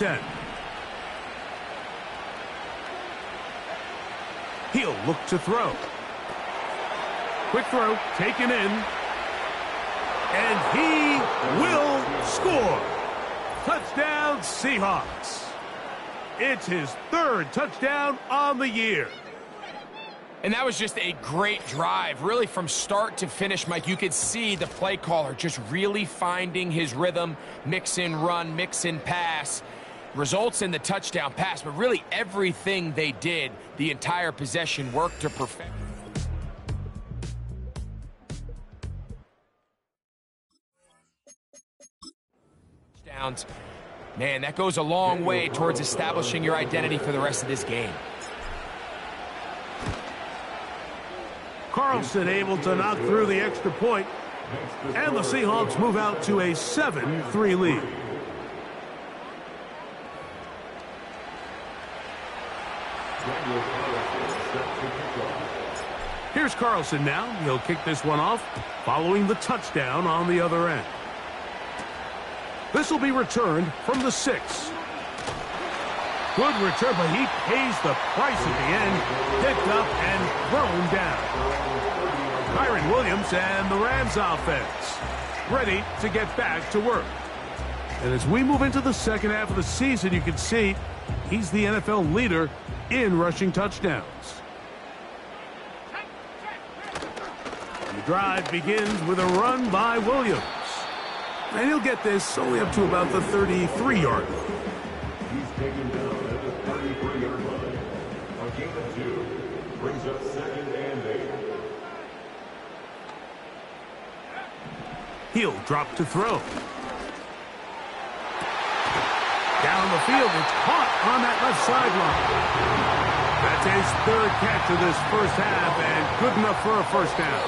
10. He'll look to throw. Quick throw, taken in. And he will score. Touchdown, Seahawks. It's his third touchdown on the year. And that was just a great drive, really from start to finish, Mike. You could see the play caller just really finding his rhythm, mix in run, mix in pass. Results in the touchdown pass, but really everything they did, the entire possession worked to perfection. Touchdowns. Man, that goes a long way towards establishing your identity for the rest of this game. Carlson able to knock through the extra point, and the Seahawks move out to a 7-3 lead. Here's Carlson now. He'll kick this one off, following the touchdown on the other end. This will be returned from the 6. Good return, but he pays the price at the end. Picked up and thrown down. Kyren Williams and the Rams offense ready to get back to work. And as we move into the second half of the season, you can see he's the NFL leader in rushing touchdowns. And the drive begins with a run by Williams. And he'll get this only up to about the 33-yard line. He's taken down at the 33-yard line. A gain of 2 brings up 2nd and 8. He'll drop to throw. Down the field, it's caught on that left sideline. That's his third catch of this first half, and good enough for a first down.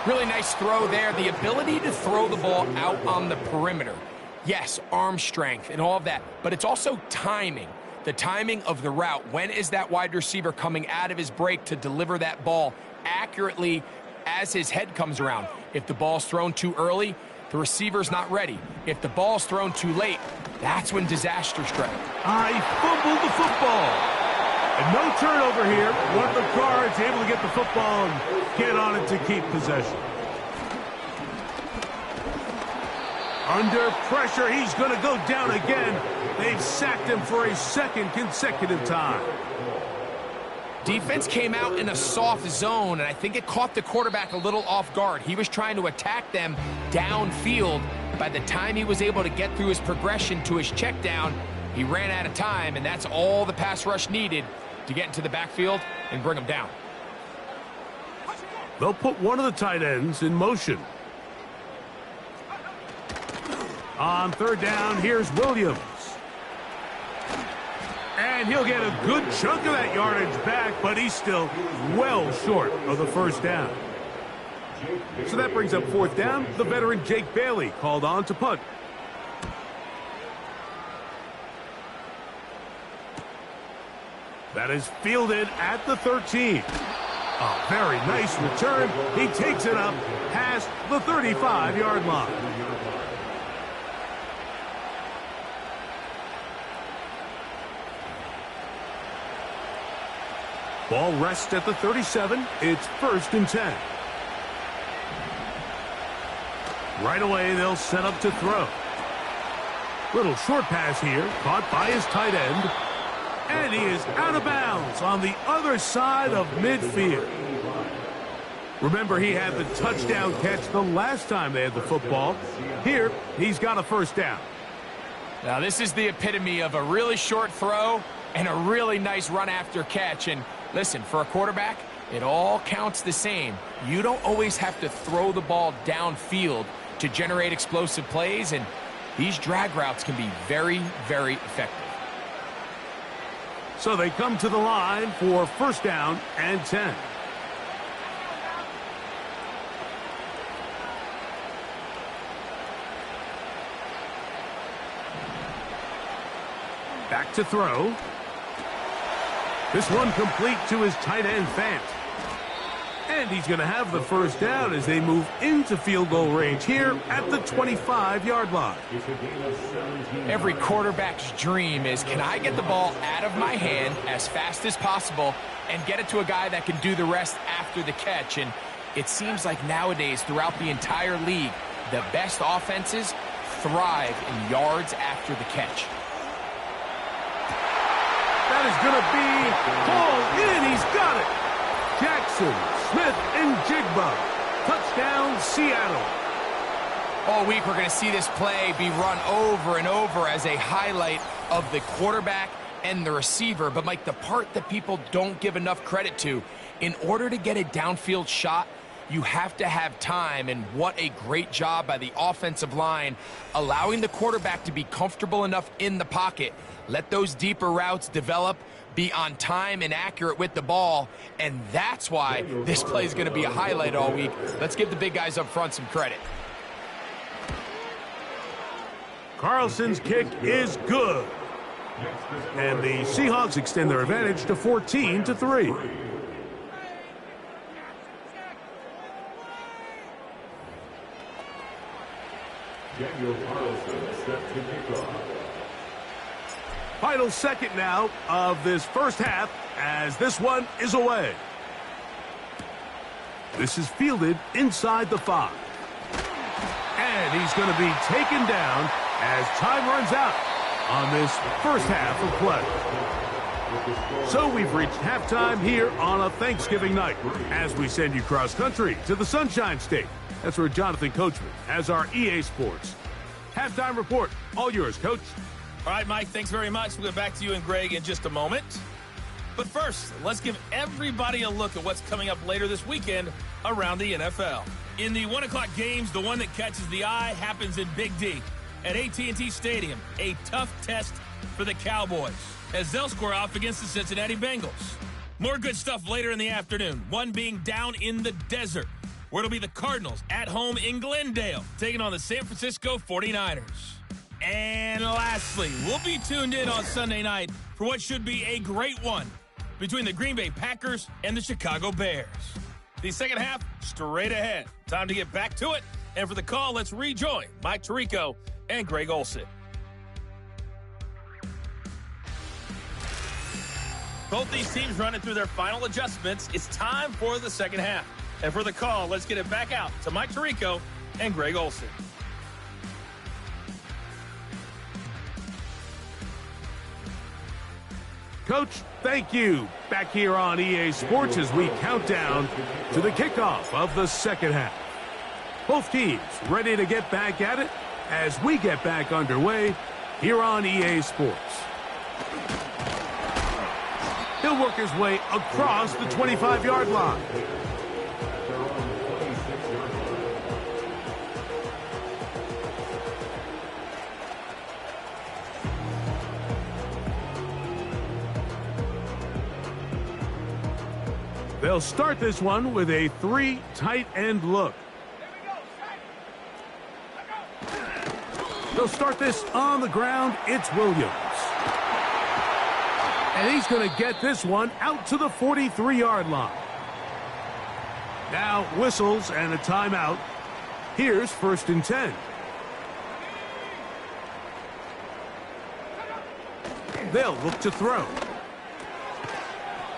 Really nice throw there. The ability to throw the ball out on the perimeter. Yes, arm strength and all of that, but it's also timing. The timing of the route. When is that wide receiver coming out of his break to deliver that ball accurately as his head comes around? If the ball's thrown too early, the receiver's not ready. If the ball's thrown too late, that's when disaster strikes. He fumbled the football. And no turnover here. One of the guards able to get the football and get on it to keep possession. Under pressure, he's going to go down again. They've sacked him for a second consecutive time. Defense came out in a soft zone, and I think it caught the quarterback a little off guard. He was trying to attack them downfield. By the time he was able to get through his progression to his check down, he ran out of time, and that's all the pass rush needed to get into the backfield and bring him down. They'll put one of the tight ends in motion. On third down, here's Williams. And he'll get a good chunk of that yardage back, but he's still well short of the first down. So that brings up fourth down. The veteran Jake Bailey called on to punt. That is fielded at the 13. A very nice return. He takes it up past the 35-yard line. Ball rests at the 37. It's 1st and 10. Right away, they'll set up to throw. Little short pass here, caught by his tight end. And he is out of bounds on the other side of midfield. Remember, he had the touchdown catch the last time they had the football. Here, he's got a first down. Now, this is the epitome of a really short throw and a really nice run after catch. And listen, for a quarterback, it all counts the same. You don't always have to throw the ball downfield to generate explosive plays, and these drag routes can be very, very effective. So they come to the line for 1st down and 10. Back to throw. This one complete to his tight end, Fant. And he's going to have the first down as they move into field goal range here at the 25-yard line. Every quarterback's dream is, can I get the ball out of my hand as fast as possible and get it to a guy that can do the rest after the catch? And it seems like nowadays throughout the entire league, the best offenses thrive in yards after the catch. That is going to be hauled in. He's got it. Jackson, Smith, and Jigba. Touchdown, Seattle. All week we're going to see this play be run over and over as a highlight of the quarterback and the receiver. But, Mike, the part that people don't give enough credit to, in order to get a downfield shot, you have to have time, and what a great job by the offensive line, allowing the quarterback to be comfortable enough in the pocket. Let those deeper routes develop, be on time and accurate with the ball, and that's why this play is going to be a highlight all week. Let's give the big guys up front some credit. Carlson's kick is good. And the Seahawks extend their advantage to 14-3. Daniel Carlson set to kick off. Final second now of this first half as this one is away. This is fielded inside the 5. And he's going to be taken down as time runs out on this first half of play. So we've reached halftime here on a Thanksgiving night as we send you cross-country to the Sunshine State. That's where Jonathan Coachman has our EA Sports halftime report. All yours, Coach. All right, Mike, thanks very much. We'll get back to you and Greg in just a moment. But first, let's give everybody a look at what's coming up later this weekend around the NFL. In the 1 o'clock games, the one that catches the eye happens in Big D at AT&T Stadium, a tough test for the Cowboys as they'll square off against the Cincinnati Bengals. More good stuff later in the afternoon, one being down in the desert, where it'll be the Cardinals at home in Glendale, taking on the San Francisco 49ers. And lastly, we'll be tuned in on Sunday night for what should be a great one between the Green Bay Packers and the Chicago Bears. The second half, straight ahead. Time to get back to it. And for the call, let's rejoin Mike Tirico and Greg Olsen. Both these teams running through their final adjustments. It's time for the second half. And for the call, let's get it back out to Mike Tirico and Greg Olsen. Coach, thank you. Back here on EA Sports as we count down to the kickoff of the second half. Both teams ready to get back at it as we get back underway here on EA Sports. He'll work his way across the 25-yard line. They'll start this one with a 3 tight end look. They'll start this on the ground. It's Williams. And he's going to get this one out to the 43-yard line. Now whistles and a timeout. Here's 1st and 10. They'll look to throw.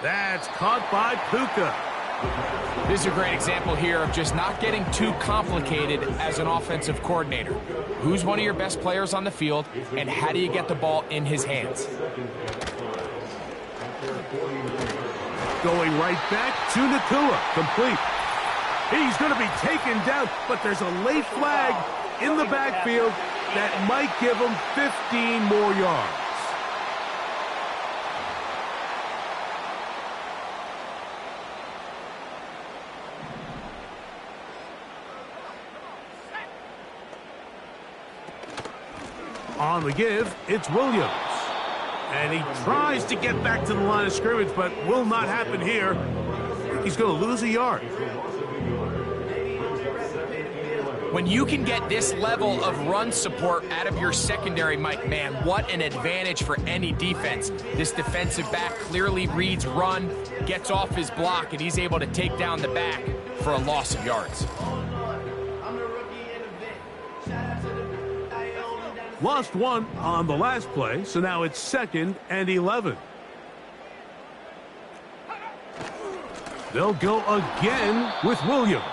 That's caught by Puka. This is a great example here of just not getting too complicated as an offensive coordinator. Who's one of your best players on the field, and how do you get the ball in his hands? Going right back to Nakua. Complete. He's going to be taken down, but there's a late flag in the backfield that might give him 15 more yards. On the give, it's Williams. And he tries to get back to the line of scrimmage, but will not happen here. He's going to lose a yard. When you can get this level of run support out of your secondary, Mike, man, what an advantage for any defense. This defensive back clearly reads run, gets off his block, and he's able to take down the back for a loss of yards. Lost one on the last play, so now it's 2nd and 11. They'll go again with Williams.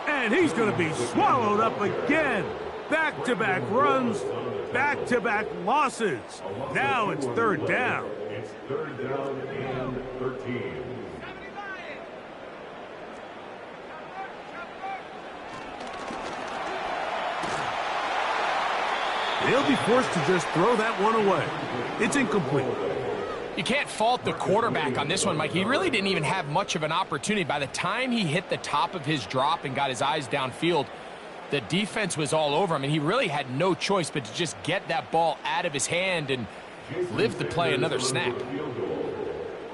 And he's going to be swallowed up again. Back-to-back runs, back-to-back losses. Now it's 3rd down. It's 3rd down and 13. They'll be forced to just throw that one away. It's incomplete. You can't fault the quarterback on this one, Mike. He really didn't even have much of an opportunity. By the time he hit the top of his drop and got his eyes downfield, the defense was all over him, and he really had no choice but to just get that ball out of his hand and live to play another snap.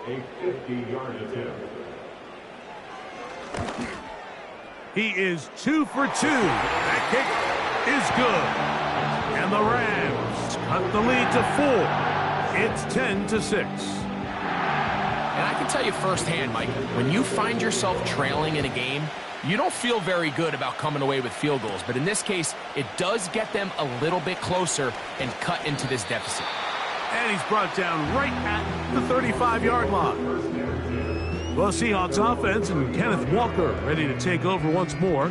A 50-yard attempt. He is 2 for 2. That kick is good. And the Rams cut the lead to 4. It's 10-6. And I can tell you firsthand, Mike, when you find yourself trailing in a game, you don't feel very good about coming away with field goals. But in this case, it does get them a little bit closer and cut into this deficit. And he's brought down right at the 35-yard line. Well, Seahawks offense and Kenneth Walker ready to take over once more.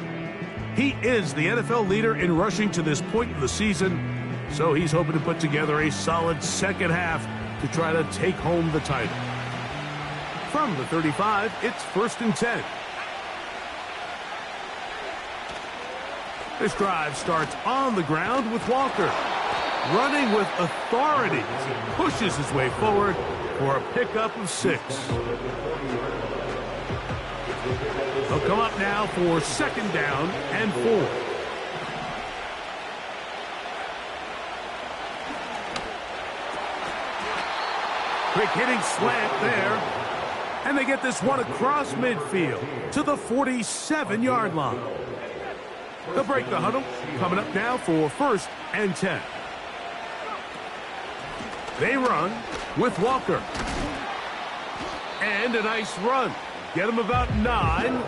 He is the NFL leader in rushing to this point in the season, so he's hoping to put together a solid second half to try to take home the title. From the 35, it's 1st and 10. This drive starts on the ground with Walker. Running with authority, pushes his way forward for a pickup of 6. They'll come up now for 2nd down and 4. Quick hitting slant there. And they get this one across midfield to the 47-yard line. They'll break the huddle. Coming up now for 1st and 10. They run with Walker. And a nice run. Get him about 9.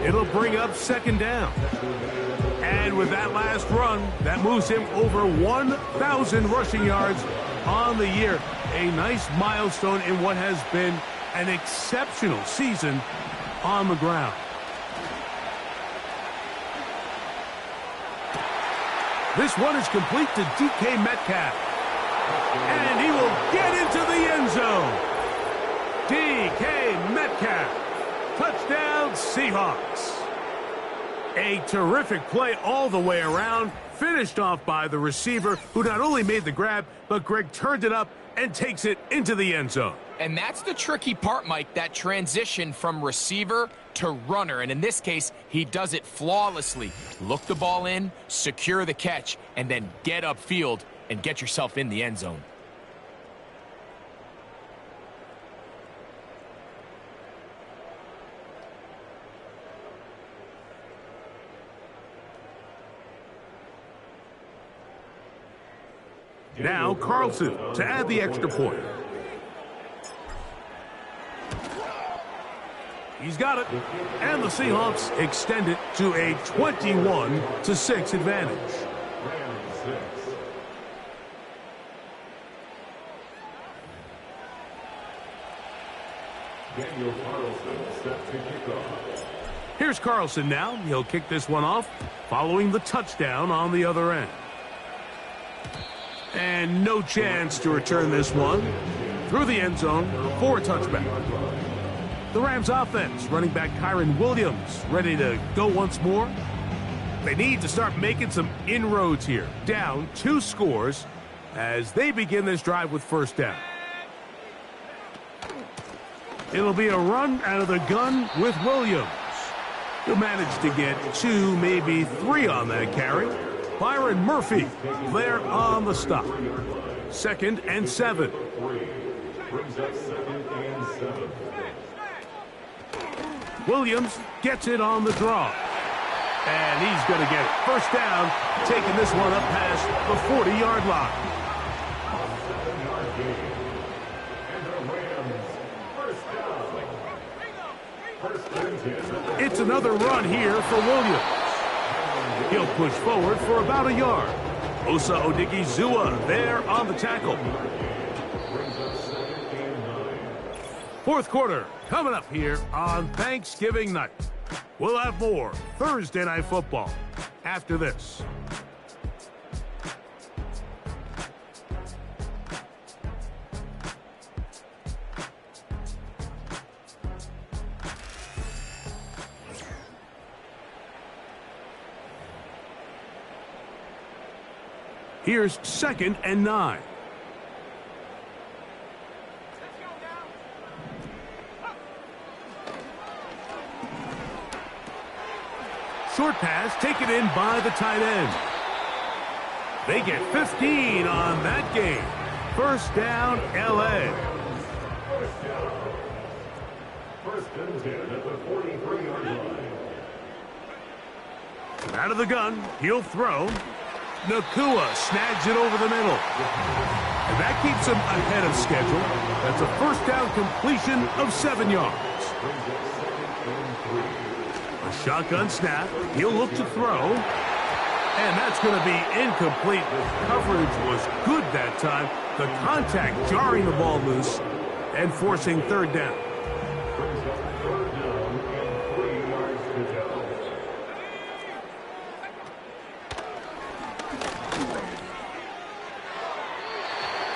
It'll bring up 2nd down. And with that last run, that moves him over 1,000 rushing yards on the year. A nice milestone in what has been an exceptional season on the ground. This one is complete to DK Metcalf. And he will get into the end zone. DK Metcalf. Touchdown, Seahawks. A terrific play all the way around. Finished off by the receiver, who not only made the grab, but Greg turned it up and takes it into the end zone. And that's the tricky part, Mike, that transition from receiver to runner. And in this case, he does it flawlessly. Look the ball in, secure the catch, and then get upfield and get yourself in the end zone. Now Carlson to add the extra point. He's got it. And the Seahawks extend it to a 21-6 advantage. Daniel Carlson set to kick off. Here's Carlson now. He'll kick this one off following the touchdown on the other end. And no chance to return this one through the end zone for a touchback. The Rams offense, running back Kyren Williams, ready to go once more. They need to start making some inroads here. Down 2 scores as they begin this drive with 1st down. It'll be a run out of the gun with Williams. He'll manage to get 2, maybe 3 on that carry. Byron Murphy there on the stop. 2nd and 7. Brings up 2nd and 7. Williams gets it on the draw. And he's going to get it. First down, taking this one up past the 40-yard line. It's another run here for Williams. He'll push forward for about a yard. Osa Odigizua there on the tackle. Fourth quarter coming up here on Thanksgiving night. We'll have more Thursday Night Football after this. Here's 2nd and 9. Short pass taken in by the tight end. They get 15 on that game. First down, L.A. First and 10 at the 43-yard line. Out of the gun, he'll throw. Nakua snags it over the middle. And that keeps him ahead of schedule. That's a first down completion of 7 yards. A shotgun snap. He'll look to throw. And that's going to be incomplete. Coverage was good that time. The contact jarring the ball loose and forcing third down.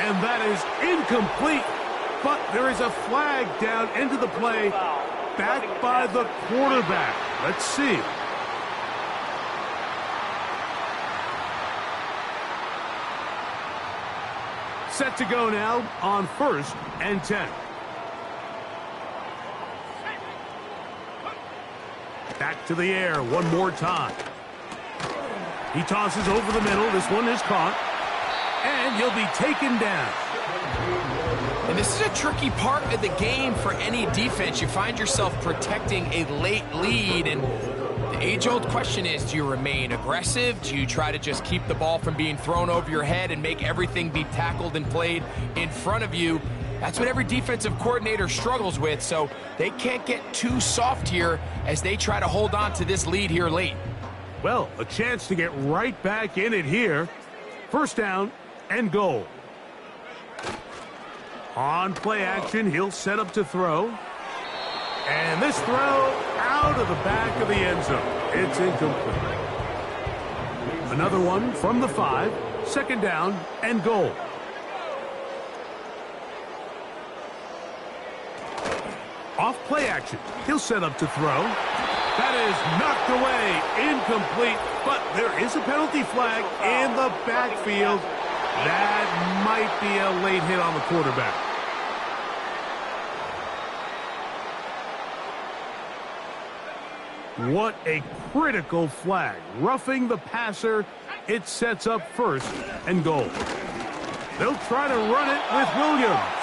And that is incomplete. But there is a flag down into the play, backed by the quarterback. Let's see. Set to go now on 1st and 10. Back to the air one more time. He tosses over the middle. This one is caught. And he'll be taken down. And this is a tricky part of the game for any defense. You find yourself protecting a late lead, and the age-old question is, do you remain aggressive? Do you try to just keep the ball from being thrown over your head and make everything be tackled and played in front of you? That's what every defensive coordinator struggles with, so they can't get too soft here as they try to hold on to this lead here late. Well, a chance to get right back in it here. First down and goal. On play action, he'll set up to throw. And this throw out of the back of the end zone. It's incomplete. Another one from the 5. Second down and goal. Off play action, he'll set up to throw. That is knocked away, incomplete, but there is a penalty flag in the backfield. That might be a late hit on the quarterback. What a critical flag. Roughing the passer, it sets up 1st and goal. They'll try to run it with Williams.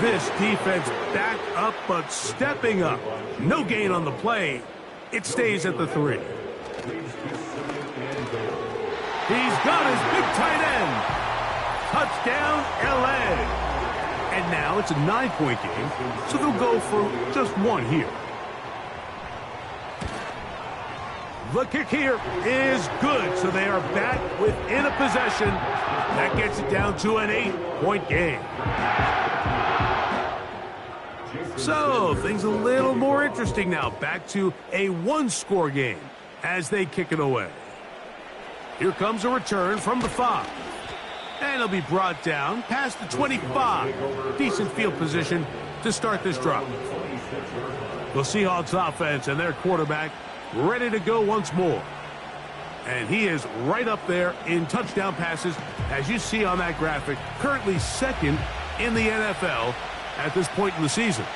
This defense back up, but stepping up. No gain on the play. It stays at the 3. He's got his big tight end. Touchdown, L.A. And now it's a 9-point game, so they'll go for just 1 here. The kick here is good, so they are back within a possession. That gets it down to an 8-point game. So, things a little more interesting now. Back to a 1-score game as they kick it away. Here comes a return from the 5. And he'll be brought down past the 25. Decent field position to start this drive. The Seahawks offense and their quarterback ready to go once more. And he is right up there in touchdown passes, as you see on that graphic. Currently 2nd in the NFL at this point in the season.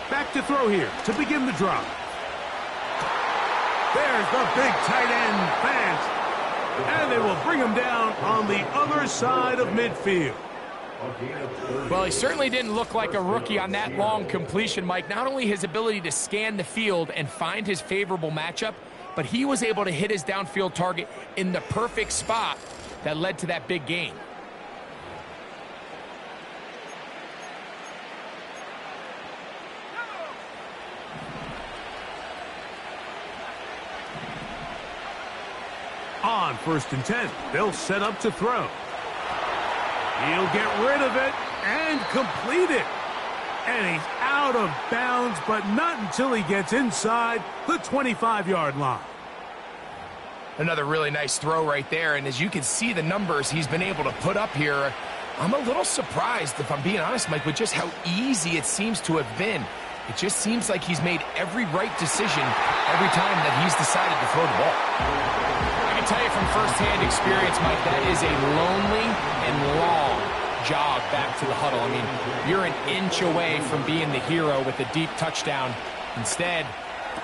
Back to throw here to begin the drive. There's the big tight end, Fant. And they will bring him down on the other side of midfield. A gain of 30. Well, he certainly didn't look like a rookie on that long completion, Mike. Not only his ability to scan the field and find his favorable matchup, but he was able to hit his downfield target in the perfect spot that led to that big gain. On 1st and 10, they'll set up to throw. He'll get rid of it and complete it. And he's out of bounds, but not until he gets inside the 25-yard line. Another really nice throw right there, and as you can see the numbers he's been able to put up here, I'm a little surprised, if I'm being honest, Mike, with just how easy it seems to have been. It just seems like he's made every right decision every time that he's decided to throw the ball. I can tell you from firsthand experience, Mike, that is a lonely and long jog back to the huddle. I mean, you're an inch away from being the hero with a deep touchdown. Instead,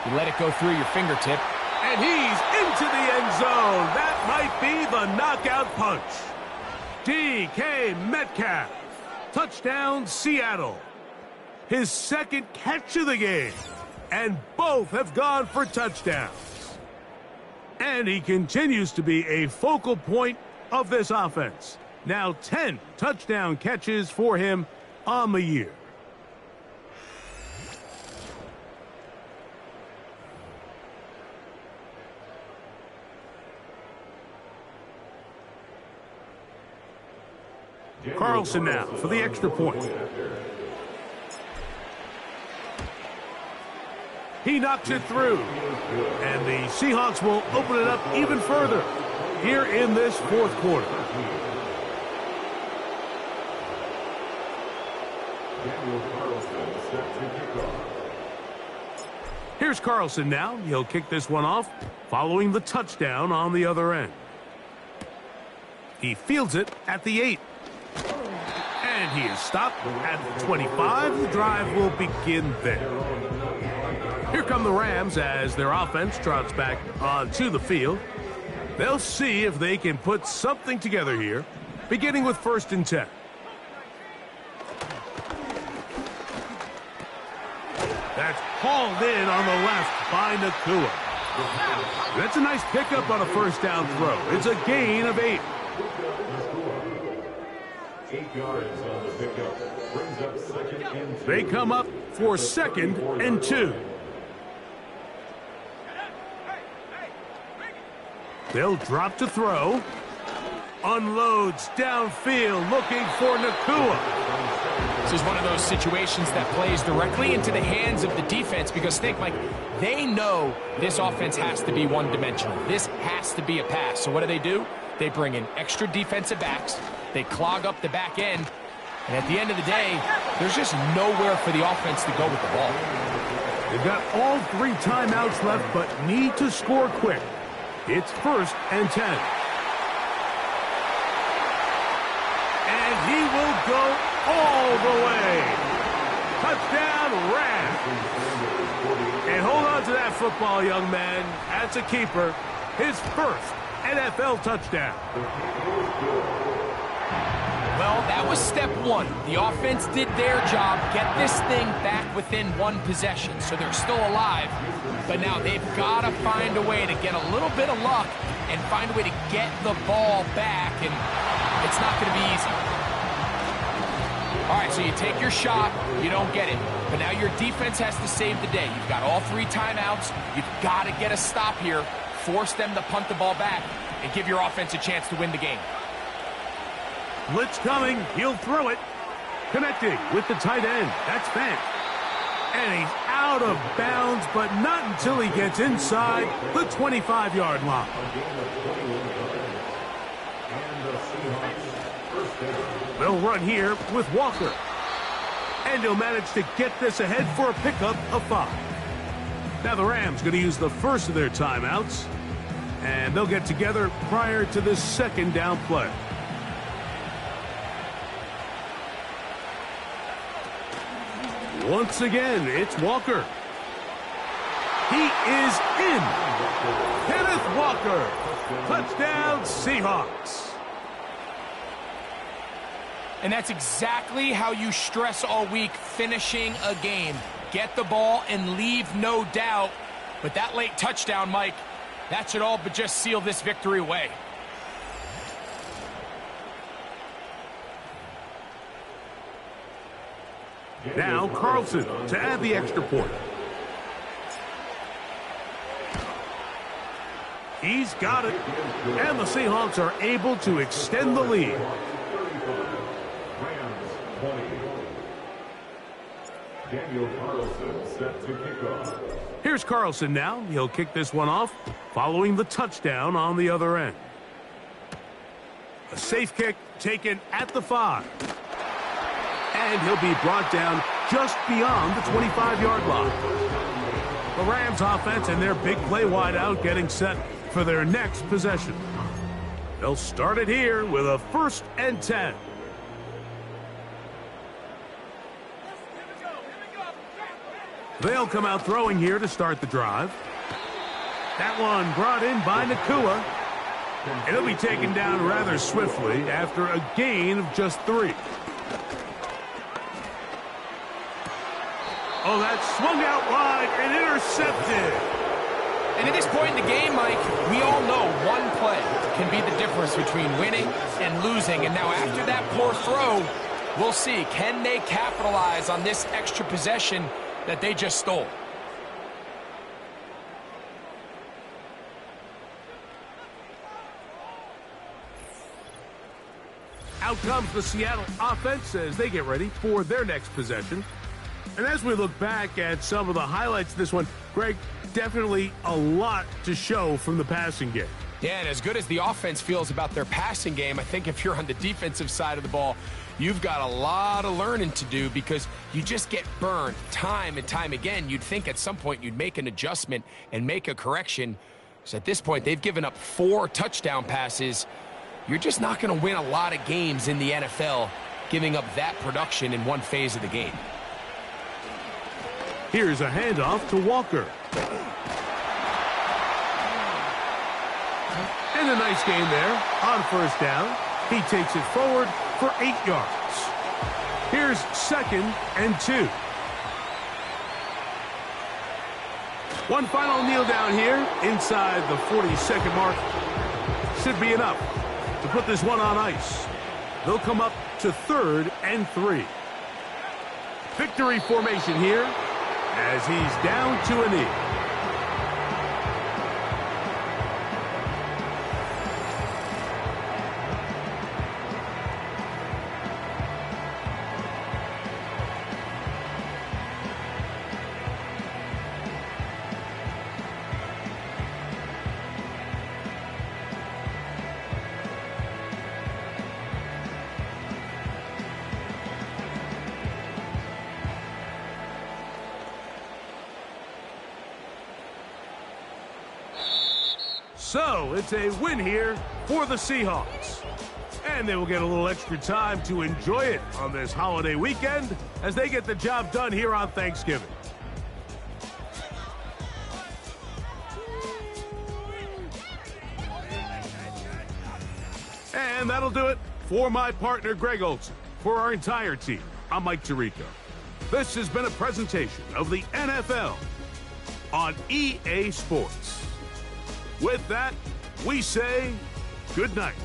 you let it go through your fingertip. And he's into the end zone. That might be the knockout punch. DK Metcalf. Touchdown, Seattle. His second catch of the game. And both have gone for touchdowns. And he continues to be a focal point of this offense. Now 10 touchdown catches for him on the year. Carlson now for the extra point. He knocks it through. And the Seahawks will open it up even further here in this fourth quarter. Here's Carlson now. He'll kick this one off following the touchdown on the other end. He fields it at the 8. And he is stopped at the 25. The drive will begin there. Here come the Rams as their offense trots back onto the field. They'll see if they can put something together here, beginning with 1st and 10. That's hauled in on the left by Nacua. That's a nice pickup on a first down throw. It's a gain of 8. 8 yards on the pickup. Brings up 2nd and 2. They come up for 2nd and 2. They'll drop to throw. Unloads downfield looking for Nacua. This is one of those situations that plays directly into the hands of the defense because think, Mike, they know this offense has to be one-dimensional. This has to be a pass. So what do? They bring in extra defensive backs. They clog up the back end. And at the end of the day, there's just nowhere for the offense to go with the ball. They've got all 3 timeouts left, but need to score quick. It's 1st and 10. And he will go all the way. Touchdown, Rams. And hold on to that football, young man. That's a keeper. His first NFL touchdown. Well, that was step 1. The offense did their job, get this thing back within 1 possession, so they're still alive. But now they've got to find a way to get a little bit of luck and find a way to get the ball back, and it's not going to be easy. All right, so you take your shot, you don't get it. But now your defense has to save the day. You've got all 3 timeouts. You've got to get a stop here, force them to punt the ball back, and give your offense a chance to win the game. Blitz coming. He'll throw it. Connecting with the tight end. That's Fant. And he's out of bounds, but not until he gets inside the 25-yard line. They'll run here with Walker. And he'll manage to get this ahead for a pickup of 5. Now the Rams going to use the first of their timeouts. And they'll get together prior to this 2nd down play. Once again, it's Walker. He is in. Kenneth Walker. Touchdown, Seahawks. And that's exactly how you stress all week finishing a game. Get the ball and leave no doubt. But that late touchdown, Mike, that should all but just seal this victory away. Now Carlson to add the extra point. He's got it. And the Seahawks are able to extend the lead. Daniel Carlson set to kick off. Here's Carlson now. He'll kick this one off following the touchdown on the other end. A safe kick taken at the 5. And he'll be brought down just beyond the 25-yard line. The Rams offense and their big play wideout getting set for their next possession. They'll start it here with a 1st and 10. They'll come out throwing here to start the drive. That one brought in by Nacua. And he'll be taken down rather swiftly after a gain of just 3. Oh, that swung out wide and intercepted. And at this point in the game, Mike, we all know one play can be the difference between winning and losing. And now after that poor throw, we'll see, can they capitalize on this extra possession that they just stole? Out comes the Seattle offense as they get ready for their next possession. And as we look back at some of the highlights of this one, Greg, definitely a lot to show from the passing game. Yeah, and as good as the offense feels about their passing game, I think if you're on the defensive side of the ball, you've got a lot of learning to do because you just get burned time and time again. You'd think at some point you'd make an adjustment and make a correction. So at this point, they've given up 4 touchdown passes. You're just not going to win a lot of games in the NFL giving up that production in one phase of the game. Here's a handoff to Walker. And a nice gain there on 1st down. He takes it forward for 8 yards. Here's 2nd and 2. One final kneel down here inside the 40-second mark. Should be enough to put this one on ice. They'll come up to 3rd and 3. Victory formation here as he's down to a knee. So it's a win here for the Seahawks. And they will get a little extra time to enjoy it on this holiday weekend as they get the job done here on Thanksgiving. And that'll do it for my partner, Greg Olsen. For our entire team, I'm Mike Tirico. This has been a presentation of the NFL on EA Sports. With that, we say good night.